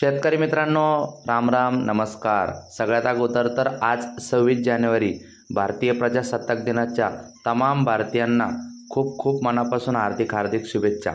शेतकरी मित्रांनो, राम राम नमस्कार। सगळ्यात अगोदर तर आज 26 जानेवारी भारतीय प्रजासत्ताक दिनाच्या तमाम भारतीयांना खूप खूप मनापासून हार्दिक शुभेच्छा।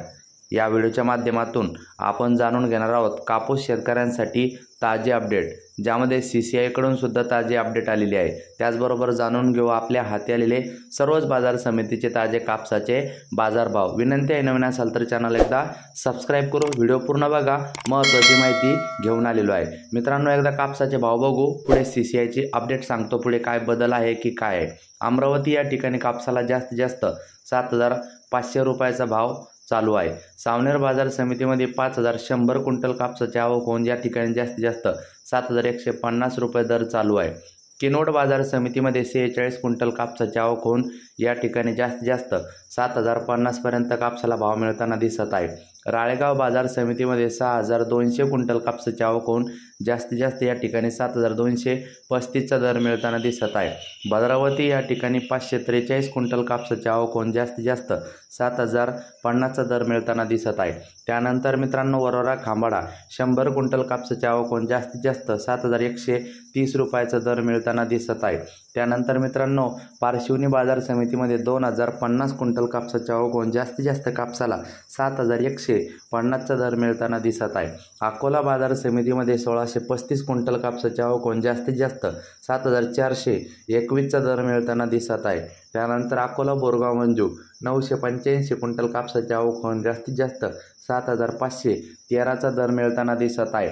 या व्हिडिओच्या माध्यमातून आपण जाणून घेणार आहोत कापूस शेतकऱ्यांसाठी ताजे अपडेट, ज्यामध्ये CCI कडून सुद्धा ताजे अपडेट आलेले आहे। त्याचबरोबर जाणून घेऊ आपल्या हाती आलेले सर्वच बाजार समितीचे ताजे कापसाचे बाजारभाव। विनंती आहे, नवीन असाल तर चॅनल एकदा सबस्क्राइब करू, व्हिडिओ पूर्ण बघा, महत्त्वाची माहिती घेऊन आलेलो आहे। मित्रांनो, एकदा कापसाचे भाव बघू, पुढे CCI ची अपडेट सांगतो पुढे काय बदल आहे की काय आहे। अमरावती या ठिकाणी कापसाला जास्तीत जास्त 7,500 रुपयाचा भाव चालू आहे। सावनेर बाजार समितीमध्ये 5,100 क्विंटल कापसाची आवक होऊन या ठिकाणी जास्तीत जास्त 7,150 रुपये दर चालू आहे। किनवट बाजार समितीमध्ये 46 क्विंटल कापसाची आवक होऊन या ठिकाणी जास्तीत जास्त 7,050 पर्यंत कापसाला भाव मिळताना दिसत आहे। राळेगाव बाजार समितीमध्ये 6,200 क्विंटल कापसाची आवक होऊन जास्तीत जास्त या ठिकाणी 7,235चा दर मिळताना दिसत आहे। भद्रावती या ठिकाणी 543 क्विंटल कापसाची आवक होऊन जास्तीत जास्त 7,050चा दर मिळताना दिसत आहे। त्यानंतर मित्रांनो, वरोरा खांबाडा 100 क्विंटल कापसाची आवक होऊन जास्तीत जास्त 7,130 रुपयाचा दर मिळताना दिसत आहे। त्यानंतर मित्रांनो, पारशिवनी बाजार समितीमध्ये 2,050 क्विंटल कापसाची आवक होऊन जास्तीत जास्त कापसाला 7,150चा दर मिळताना दिसत आहे। अकोला बाजार समितीमध्ये 1,635 क्विंटल कापसाची आवक होऊन जास्तीत जास्त 7,421चा दर मिळताना दिसत आहे। त्यानंतर अकोला बोरगाव मंजू 985 क्विंटल कापसाची आवक होऊन जास्तीत जास्त 7,513चा दर मिळताना दिसत आहे।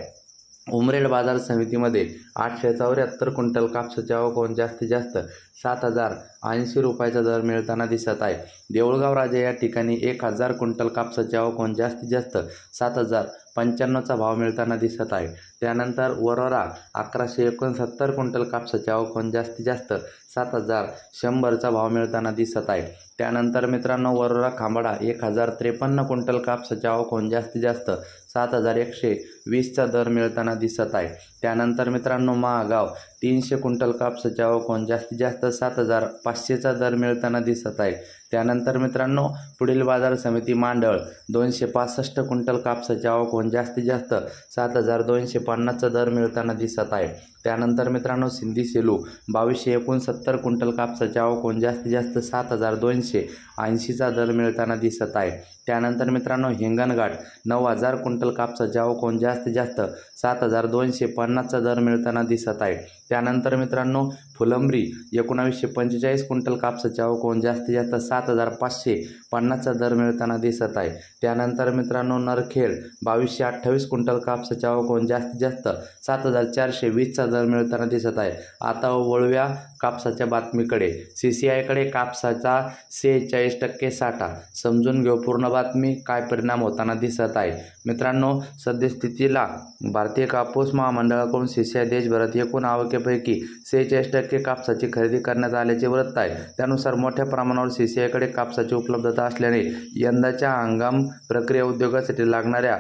उमरेड बाजार समितीमध्ये 874 क्विंटल कापसाची आवक होऊन जास्तीत जास्त 7,080 रुपयाचा दर मिळताना दिसत आहे। देऊळगाव राजा या ठिकाणी 1,000 क्विंटल कापसाची आवक होऊन जास्तीत जास्त 7,095चा भाव मिळताना दिसत आहे। त्यानंतर वरोरा 1,169 क्विंटल कापसाची आवक होऊन जास्तीत जास्त 7,100चा भाव मिळताना दिसत आहे। त्यानंतर मित्रांनो, वरोरा खांबाडा 1,053 क्विंटल कापसाची आवक होऊन जास्तीत जास्त 7,120चा दर मिळताना दिसत आहे। त्यानंतर मित्रांनो, महागाव 300 क्विंटल कापसाची आवक होऊन जास्तीत जास्त 7,500चा दर मिळताना दिसत आहे। त्यानंतर मित्रांनो, पुढील बाजार समिती मांडळ 265 क्विंटल कापसाची आवक होऊन जास्तीत जास्त 7,250चा दर मिळताना दिसत आहे। त्यानंतर मित्रांनो, सिंधी सेलू 2,269 क्विंटल कापसाची आवक होऊन जास्तीत जास्त 7,280चा दर मिळताना दिसत आहे। त्यानंतर मित्रांनो, हिंगणघाट 9,000 क्विंटल कापसाची आवक होऊन जास्तीत जास्त 7,250चा दर मिळताना दिसत आहे। त्यानंतर मित्रांनो, फुलंब्री 1,945 क्विंटल कापसाची आवक होऊन जास्तीत जास्त 7,550चा दर मिळताना दिसत आहे। त्यानंतर मित्रांनो, नरखेड 2,228 क्विंटल कापसाची आवक होऊन जास्तीत जास्त 7,420चा दर मिळताना दिसत आहे। आता वळूया कापसाच्या बातमीकडे। CCI कडे कापसाचा 46% साठा, समजून घेऊ पूर्ण बातमी, काय परिणाम होताना दिसत आहे। मित्रांनो, सद्यस्थितीला भारतीय कापूस महामंडळाकडून CCI देशभरात एकूण आवकेपैकी 46% कापसाची खरेदी करण्यात आल्याचे वृत्त आहे। त्यानुसार मोठ्या प्रमाणावर CCI कडे कापसाची उपलब्धता असल्याने यंदाच्या हंगाम प्रक्रिया उद्योगासाठी लागणाऱ्या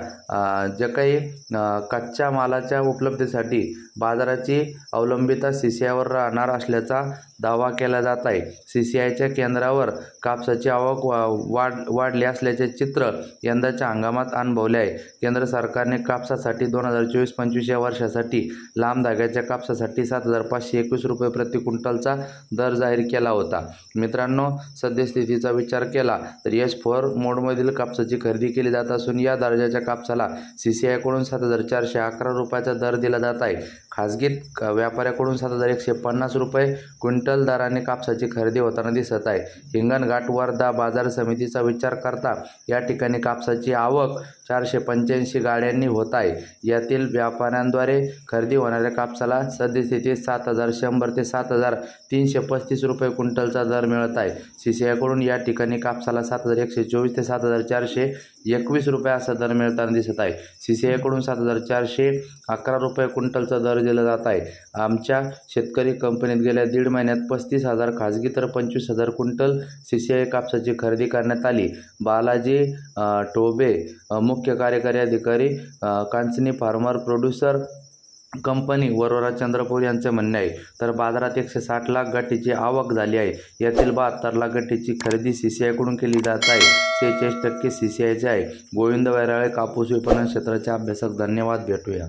जे काही कच्च्या मालाच्या उपलब्धतेसाठी बाजाराची अवलंबिता CCI वर राहणार असल्याचा दावा केला जात आहे। CCIच्या केंद्रावर कापसाची आवक वाढली असल्याचे चित्र यंदाच्या हंगामात अनुभवले आहे। केंद्र सरकारने कापसासाठी 2024-25 या वर्षासाठी लांब धाग्याच्या कापसासाठी 7,521 रुपये प्रति क्विंटलचा दर जाहीर केला होता। मित्रांनो, सद्यस्थितीचा विचार केला तर S4 मोडमधील कापसाची खरेदी केली जात असून या दर्जाच्या कापसाला CCI कडून 7,411 रुपयाचा दर दिला जात आहे। खाजगी व्यापाऱ्याकडून 7,150 रुपये क्विंटल दराने कापसाची खरेदी होताना दिसत आहे। हिंगणघाट वर्धा बाजार समितीचा विचार करता या ठिकाणी कापसाची आवक 485 गाड्यांनी होत आहे। यातील व्यापाऱ्यांद्वारे खरेदी होणाऱ्या कापसाला सद्यस्थितीत 7,100 ते 7,335 रुपये क्विंटलचा दर मिळत आहे। CCI कडून या ठिकाणी कापसाला 7,124 ते 7,421 रुपये असा दर मिळताना दिसत आहे। CCI कडून 7,411 रुपये क्विंटलचा दर दिला जात आहे। आमच्या शेतकरी कंपनीत गेल्या दीड महिन्यात 35,000 खाजगी तर 25,000 क्विंटल CCI कापसाची खरेदी करण्यात आली। बालाजी टोबे, मुख्य कार्यकारी अधिकारी, Kanchani farmer producer company, Warora Chandrapur यांचे म्हणणे आहे। तर बाजारात 160 लाख गाठीची आवक झाली आहे। यातील 72 लाख गाठीची खरेदी CCI कडून केली जात आहे। 46% CCIचे आहे। गोविंद वैराळे, कापूस विपणन क्षेत्राचे अभ्यासक। धन्यवाद, भेटूया।